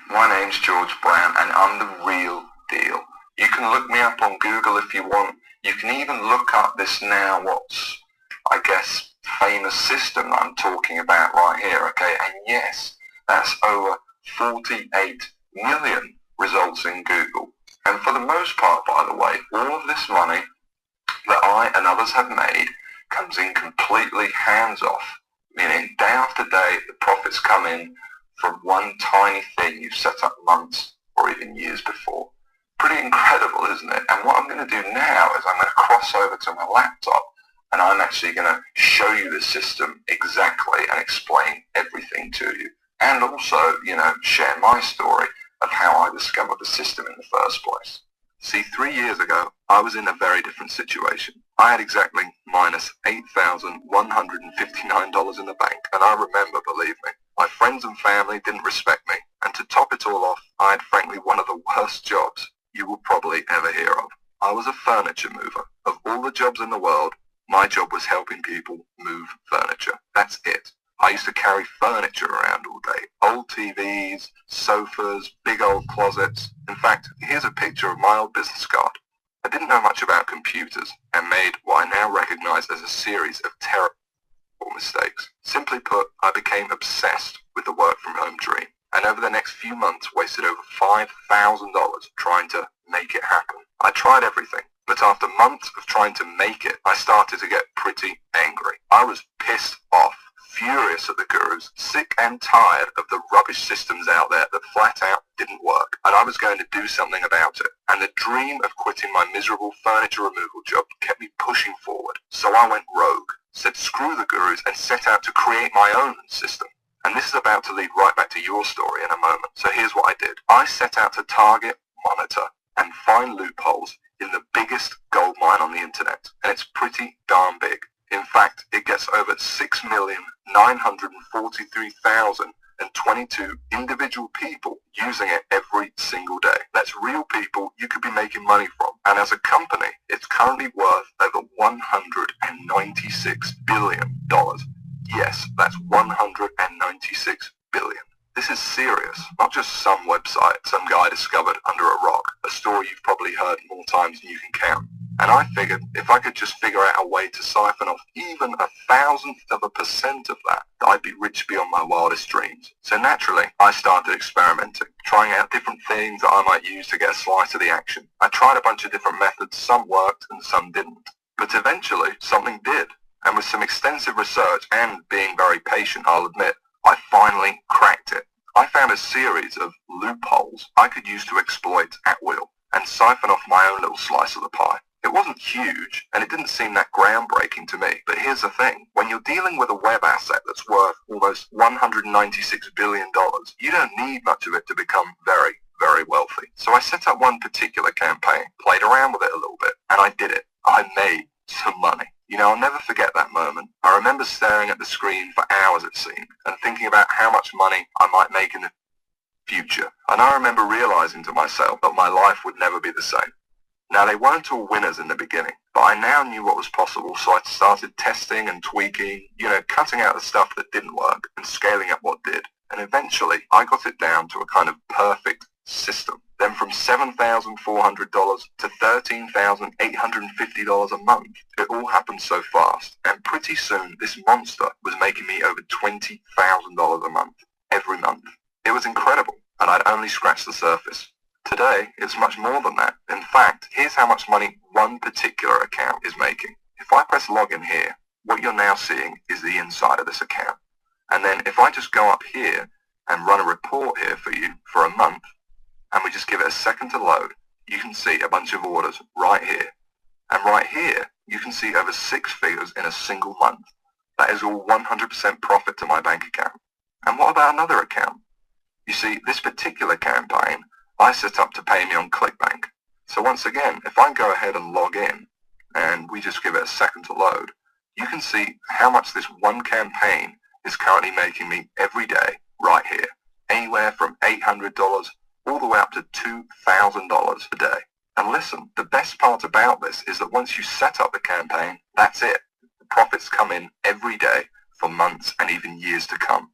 My name's George Brown and I'm the real deal. You can look me up on Google if you want. You can even look up this now what's, I guess, famous system that I'm talking about right here, okay? And yes, that's over 48 million results in Google. And for the most part, by the way, all of this money that I and others have made comes in completely hands-off, meaning day after day the profits come in from one tiny thing you've set up months or even years before. Pretty incredible, isn't it? And what I'm going to do now is I'm going to cross over to my laptop and I'm actually going to show you the system exactly and explain everything to you. And also, share my story of how I discovered the system in the first place. See, 3 years ago, I was in a very different situation. I had exactly minus $8,159 in the bank, and I remember, believe me, my friends and family didn't respect me, and to top it all off, I had frankly one of the worst jobs you will probably ever hear of. I was a furniture mover. Of all the jobs in the world, my job was helping people move furniture. That's it. I used to carry furniture around all day. Old TVs, sofas, big old closets. In fact, here's a picture of my old business card. I didn't know much about computers and made what I now recognize as a series of terrible mistakes. Simply put, I became obsessed with the work from home dream, and over the next few months wasted over $5,000 trying to make it happen. I tried everything, but after months of trying to make it, I started to get pretty angry. I was pissed off, furious at the gurus, sick and tired of the rubbish systems out there that flat out didn't work, and I was going to do something about it. And the dream of quitting my miserable furniture removal job kept me pushing forward. So I went rogue, said screw the gurus, and set out to create my own system. And this is about to lead right back to your story in a moment. So here's what I did. I set out to target, monitor, and find loopholes in the biggest gold mine on the internet. And it's pretty darn big. In fact, it gets over 6,943,022 individual people using it every single day. That's real people you could be making money from. And as a company, it's currently worth over $196 billion. Yes, that's 196 billion. This is serious, not just some website some guy discovered under a rock, a story you've probably heard more times than you can count. And I figured if I could just figure out a way to siphon off even 1,000% of that, I'd be rich beyond my wildest dreams. So naturally, I started experimenting, trying out different things that I might use to get a slice of the action. I tried a bunch of different methods, some worked and some didn't. But eventually, something did. And with some extensive research and being very patient, I'll admit, I finally cracked it. I found a series of loopholes I could use to exploit at will and siphon off my own little slice of the pie. It wasn't huge, and it didn't seem that groundbreaking to me. But here's the thing. When you're dealing with a web asset that's worth almost $196 billion, you don't need much of it to become very, very wealthy. So I set up one particular campaign, played around with it a little bit, and I did it. I made some money. I'll never forget that moment. I remember staring at the screen for hours, it seemed, and thinking about how much money I might make in the future. And I remember realizing to myself that my life would never be the same. Now, they weren't all winners in the beginning, but I now knew what was possible, so I started testing and tweaking, cutting out the stuff that didn't work and scaling up what did. And eventually, I got it down to a kind of perfect system. Then from $7,400 to $13,850 a month. It all happened so fast, and pretty soon this monster was making me over $20,000 a month, every month. It was incredible, and I'd only scratched the surface. Today, it's much more than that. In fact, here's how much money one particular account is making. If I press login here, what you're now seeing is the inside of this account. And then if I just go up here and run a report here for you for a month, and we just give it a second to load, you can see a bunch of orders right here. And right here, you can see over 6 figures in a single month. That is all 100% profit to my bank account. And what about another account? You see, this particular campaign, I set up to pay me on ClickBank. So once again, if I go ahead and log in, and we just give it a second to load, you can see how much this one campaign is currently making me every day right here. Anywhere from $800 all the way up to $2,000 a day. And listen, the best part about this is that once you set up the campaign, that's it. The profits come in every day for months and even years to come.